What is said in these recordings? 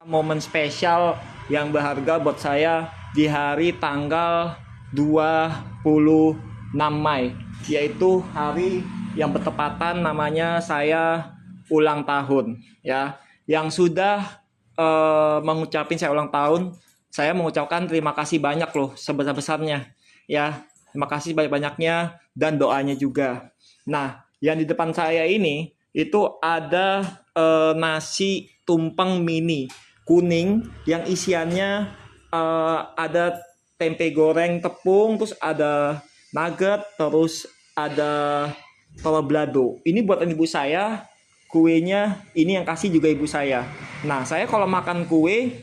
Momen spesial yang berharga buat saya di hari tanggal 26 Mai, yaitu hari yang bertepatan namanya saya ulang tahun ya. Yang sudah mengucapin saya ulang tahun, saya mengucapkan terima kasih banyak loh, sebesar-besarnya ya. Terima kasih banyak-banyaknya dan doanya juga. Nah, yang di depan saya ini itu ada nasi tumpeng mini kuning yang isiannya ada tempe goreng tepung, terus ada nugget, terus ada telur balado. Ini buatan ibu saya, kuenya ini yang kasih juga ibu saya. Nah, saya kalau makan kue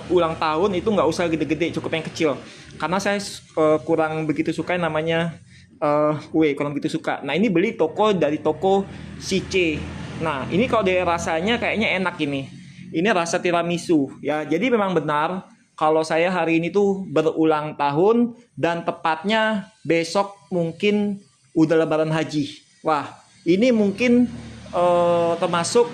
ulang tahun itu nggak usah gede-gede, cukup yang kecil. Karena saya kurang begitu suka yang namanya kue, kurang begitu suka. Nah, ini beli dari toko Sice. Nah, ini kalau dari rasanya kayaknya enak ini. Ini rasa tiramisu ya. Jadi memang benar kalau saya hari ini tuh berulang tahun dan tepatnya besok mungkin udah lebaran haji. Wah, ini mungkin termasuk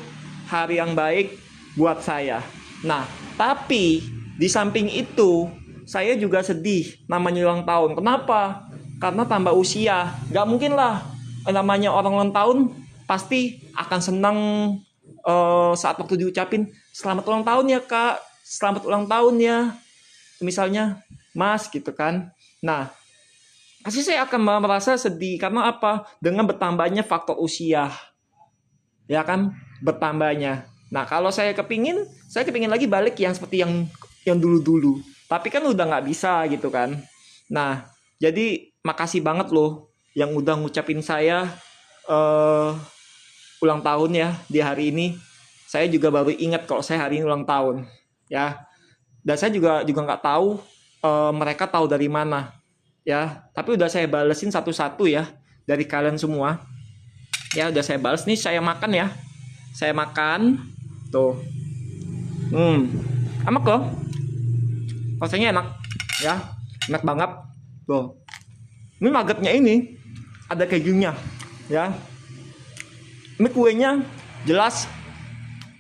hari yang baik buat saya. Nah, tapi di samping itu saya juga sedih namanya ulang tahun. Kenapa? Karena tambah usia. Gak mungkin lah namanya orang ulang tahun pasti akan senang saat waktu diucapin selamat ulang tahun ya kak, selamat ulang tahun ya, misalnya mas gitu kan. Nah, pasti saya akan merasa sedih karena apa? Dengan bertambahnya faktor usia, ya kan, bertambahnya. Nah, kalau saya kepingin lagi balik yang seperti yang dulu-dulu. Tapi kan udah nggak bisa gitu kan. Nah, jadi makasih banget loh yang udah ngucapin saya ulang tahun ya di hari ini. Saya juga baru ingat kalau saya hari ini ulang tahun ya. Dan saya juga nggak tahu mereka tahu dari mana ya. Tapi udah saya balesin satu-satu ya dari kalian semua. Ya udah saya balas nih, saya makan ya. Saya makan tuh. Enak loh. Rasanya enak ya. Enak banget. Tuh. Ini nuggetnya ini ada kejunya ya. Ini kuenya jelas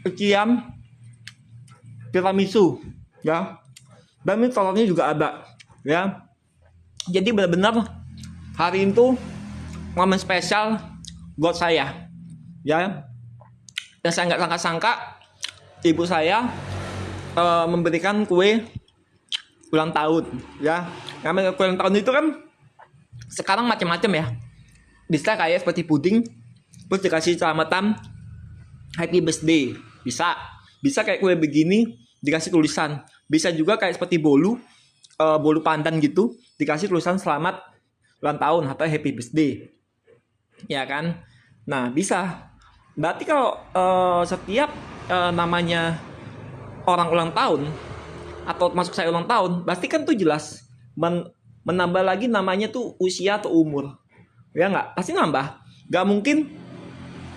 isian tiramisu ya. Dan ini telurnya juga ada ya. Jadi benar-benar hari itu momen spesial buat saya ya. Dan saya nggak sangka-sangka ibu saya memberikan kue ulang tahun ya. Namanya kue ulang tahun itu kan sekarang macam-macam ya. Bisa kayak seperti puding, terus dikasih selamatan happy birthday. Bisa kayak kue begini dikasih tulisan. Bisa juga kayak seperti bolu pandan gitu, dikasih tulisan selamat ulang tahun atau happy birthday. Ya kan? Nah, bisa. Berarti kalau setiap namanya orang ulang tahun atau masuk saya ulang tahun, pasti kan tuh jelas menambah lagi namanya tuh usia atau umur. Ya nggak? Pasti nambah. Nggak mungkin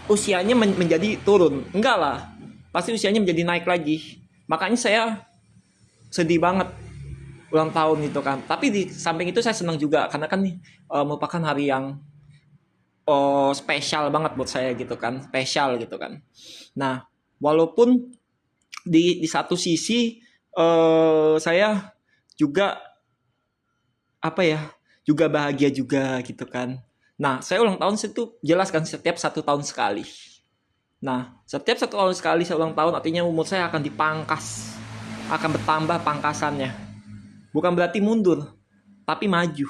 usianya menjadi turun. Enggak lah. Pasti usianya menjadi naik lagi. Makanya saya sedih banget ulang tahun itu kan. Tapi di samping itu saya senang juga karena kan merupakan hari yang spesial banget buat saya gitu kan. Spesial gitu kan. Nah, walaupun di satu sisi saya juga juga bahagia juga gitu kan. Nah, saya ulang tahun itu jelas kan setiap 1 tahun sekali. Nah, setiap 1 tahun sekali saya ulang tahun artinya umur saya akan dipangkas, akan bertambah pangkasannya. Bukan berarti mundur, tapi maju,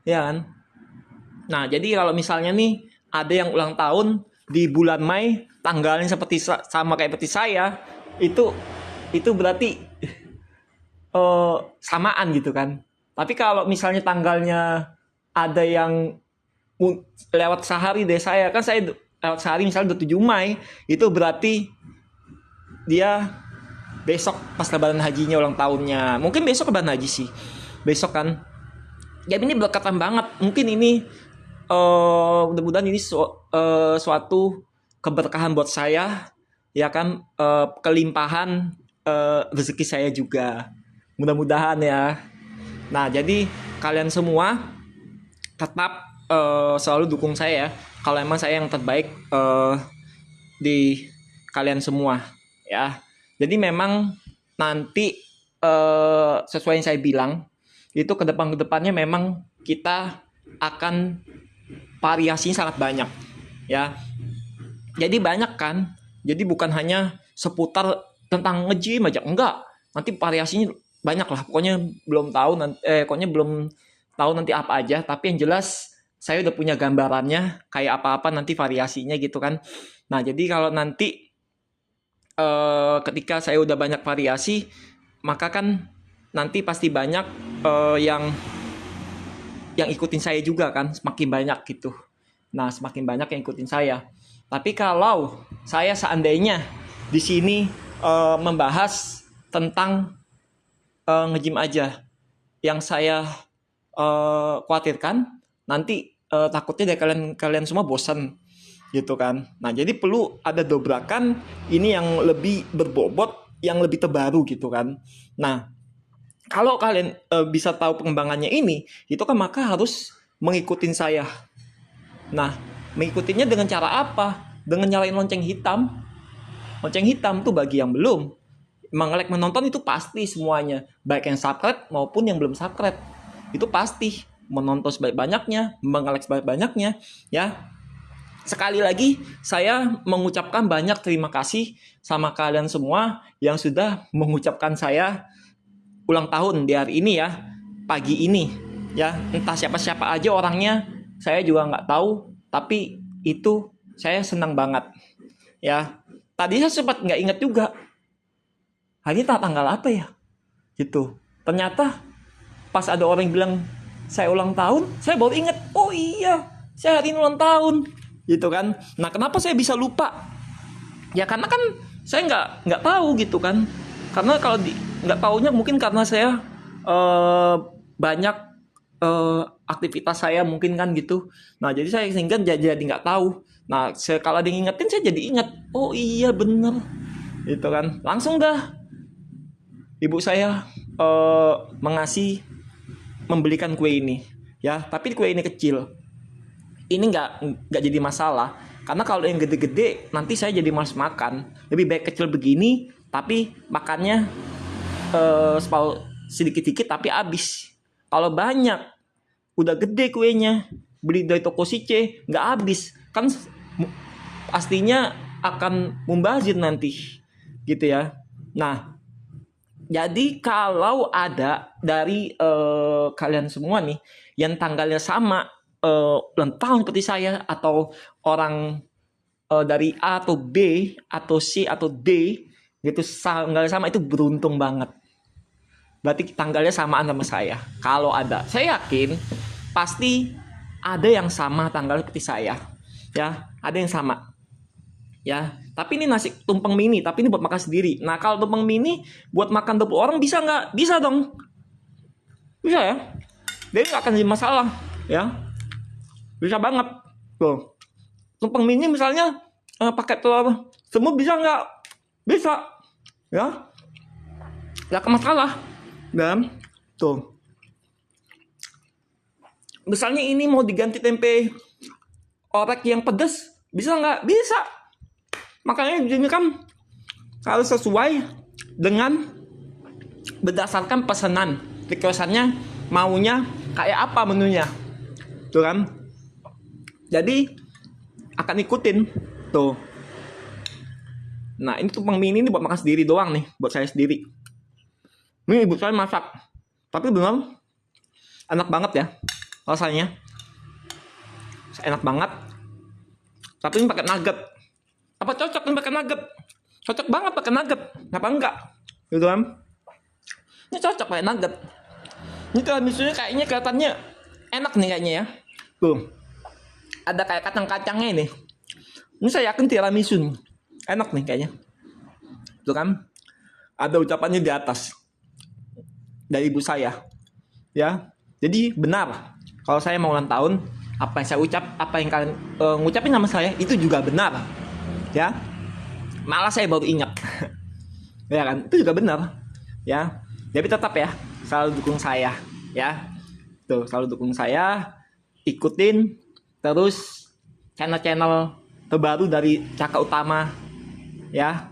ya kan? Nah, jadi kalau misalnya nih ada yang ulang tahun di bulan Mei, tanggalnya sama kayak seperti saya, itu berarti samaan gitu kan. Tapi kalau misalnya tanggalnya ada yang lewat sehari deh saya, kan saya lewat sehari misalnya 27 Mei, itu berarti dia besok pas lebaran hajinya ulang tahunnya. Mungkin besok lebaran haji sih. Besok kan. Jadi ini berdekatan banget. Mungkin ini mudah-mudahan ini suatu keberkahan buat saya, ya kan, kelimpahan rezeki saya juga. Mudah-mudahan ya. Nah, jadi kalian semua tetap selalu dukung saya ya. Kalau emang saya yang terbaik di kalian semua ya. Jadi memang nanti sesuai yang saya bilang, itu ke depannya memang kita akan variasinya sangat banyak, ya. Jadi banyak kan. Jadi bukan hanya seputar tentang nge-gym aja, enggak. Nanti variasinya banyak lah. Pokoknya belum tahu nanti apa aja, tapi yang jelas saya udah punya gambarannya kayak apa-apa nanti variasinya gitu kan. Nah, jadi kalau nanti ketika saya udah banyak variasi, maka kan nanti pasti banyak yang ikutin saya juga kan, semakin banyak gitu. Nah, semakin banyak yang ikutin saya. Tapi kalau saya seandainya di sini membahas tentang nge-gym aja, yang saya khawatirkan nanti takutnya dari kalian semua bosan gitu kan. Nah, jadi perlu ada dobrakan ini yang lebih berbobot, yang lebih terbaru gitu kan. Nah, kalau kalian bisa tahu pengembangannya ini, itu kan maka harus mengikutin saya. Nah, mengikutinya dengan cara apa? Dengan nyalain lonceng hitam. Lonceng hitam tuh bagi yang belum mengelek menonton itu pasti semuanya, baik yang subscribe maupun yang belum subscribe. Itu pasti menonton sebanyak-banyaknya, mengelek sebanyak-banyaknya, ya. Sekali lagi saya mengucapkan banyak terima kasih sama kalian semua yang sudah mengucapkan saya ulang tahun di hari ini ya, pagi ini ya. Entah siapa-siapa aja orangnya, saya juga nggak tahu, tapi itu saya senang banget ya. Tadi saya sempat nggak ingat juga hari ini tanggal apa ya gitu. Ternyata pas ada orang yang bilang saya ulang tahun, saya baru ingat, oh iya saya hari ini ulang tahun gitu kan. Nah, kenapa saya bisa lupa? Ya karena kan saya nggak tahu gitu kan. Karena kalau nggak taunya mungkin karena saya banyak aktivitas saya mungkin kan gitu. Nah, jadi saya sehingga jadi nggak tahu. Nah, kalau ada yang ngingetin saya jadi ingat. Oh iya bener gitu kan. Langsung dah ibu saya membelikan kue ini ya. Tapi kue ini kecil. Ini nggak jadi masalah karena kalau yang gede-gede nanti saya jadi malas makan. Lebih baik kecil begini tapi makannya sedikit-sedikit tapi habis. Kalau banyak udah gede kuenya beli dari toko Sice nggak habis kan, pastinya akan membazir nanti gitu ya. Nah, jadi kalau ada dari kalian semua nih yang tanggalnya sama ulang tahun seperti saya, atau orang dari A atau B atau C atau D gitu tanggalnya sama, itu beruntung banget. Berarti tanggalnya samaan sama saya. Kalau ada, saya yakin pasti ada yang sama tanggal seperti saya. Ya, ada yang sama. Ya, tapi ini nasi tumpeng mini, tapi ini buat makan sendiri. Nah, kalau tumpeng mini buat makan 20 orang bisa nggak? Bisa dong. Bisa ya. Jadi nggak akan jadi masalah. Ya. Bisa banget tuh. Tumpeng mini misalnya pakai telur semua bisa nggak? Bisa ya, nggak masalah. Dan tuh misalnya ini mau diganti tempe orek yang pedas, bisa nggak? Bisa. Makanya ini kan harus sesuai dengan berdasarkan pesanan, requestannya maunya kayak apa menunya tuh kan. Jadi akan ikutin tuh. Nah, ini tumpeng mini ini buat makan sendiri doang nih, buat saya sendiri. Ini ibu saya masak, tapi benar enak banget ya rasanya, enak banget. Tapi ini pakai nugget. Apa cocok ini pakai nugget? Cocok banget pakai nugget. Kenapa enggak? Gitu kan? Ini cocok pakai nugget. Ini tiramisunya kayaknya kelihatannya enak nih kayaknya ya. Tuh. Ada kayak kacang-kacangnya ini. Ini saya yakin tiramisu nih. Enak nih kayaknya. Tuh kan? Ada ucapannya di atas. Dari ibu saya. Ya. Jadi benar. Kalau saya mau ulang tahun, apa yang saya ucap, apa yang kalian ngucapin sama saya, itu juga benar. Ya. Malah saya baru ingat. Ya kan? Itu juga benar. Ya. Jadi tetap ya, selalu dukung saya. Ya. Tuh, selalu dukung saya. Ikutin terus channel-channel terbaru dari Caka Utama ya.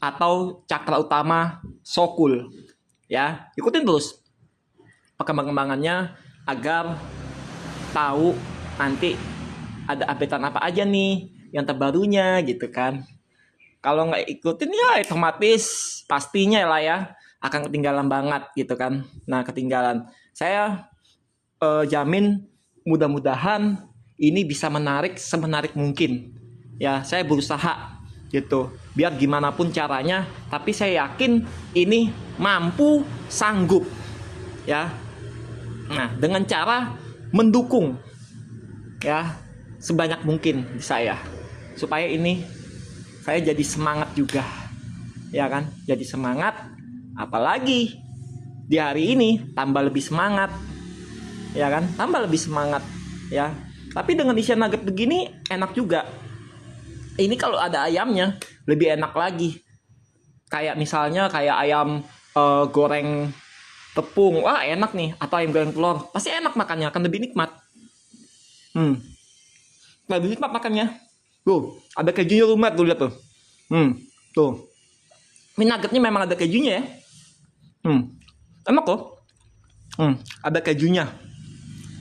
atau cakra utama Sokul. Ya, ikutin terus perkembangannya agar tahu nanti ada updatean apa aja nih yang terbarunya gitu kan. Kalau nggak ikutin ya otomatis pastinya lah ya akan ketinggalan banget gitu kan. Nah, ketinggalan. Saya jamin mudah-mudahan ini bisa menarik semenarik mungkin. Ya, saya berusaha gitu. Biar gimana pun caranya, tapi saya yakin ini mampu sanggup. Ya. Nah, dengan cara mendukung ya sebanyak mungkin di saya supaya ini saya jadi semangat juga. Ya kan? Jadi semangat apalagi di hari ini tambah lebih semangat. Ya kan? Tambah lebih semangat ya. Tapi dengan isian nugget begini enak juga. Ini kalau ada ayamnya lebih enak lagi. Kayak misalnya kayak ayam goreng tepung, wah enak nih. Atau ayam goreng telur, pasti enak makannya, akan lebih nikmat. Lebih nikmat makannya. Tuh, ada kejunya lumat tuh lihat tuh. Tuh. Ini nuggetnya memang ada kejunya ya. Enak kok. Ada kejunya.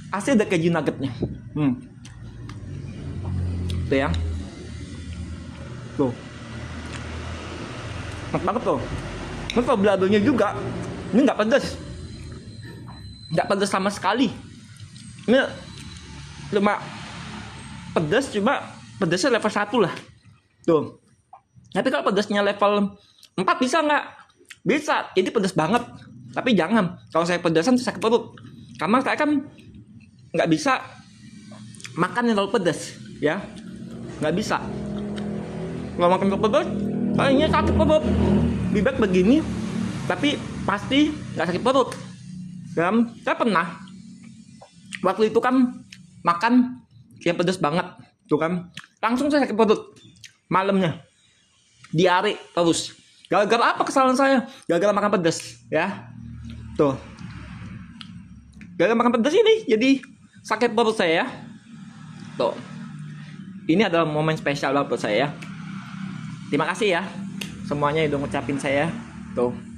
Asli ada keju nuggetnya. Tuh ya. Tuh. Enak banget tuh. Ini kalau beladonya juga, ini nggak pedas. Nggak pedas sama sekali. Ini cuma pedas, cuma pedasnya level 1 lah. Tuh. Tapi kalau pedasnya level 4 bisa nggak? Bisa. Jadi pedas banget. Tapi jangan. Kalau saya pedasan sakit perut. Karena saya kan nggak bisa makan yang terlalu pedas. Ya. Nggak bisa. Kalau makan terlalu pedas, kayaknya sakit perut. Lebih baik begini, tapi pasti nggak sakit perut. Dan saya pernah waktu itu kan makan yang pedas banget, tuh kan, langsung saya sakit perut malamnya, diare terus. Gara-gara apa kesalahan saya? Gara-gara makan pedas, ya. Tuh, gara-gara makan pedas ini jadi sakit perut saya, ya. Tuh, ini adalah momen spesial banget buat saya, ya. Terima kasih ya semuanya yang udah ngucapin saya. Tuh.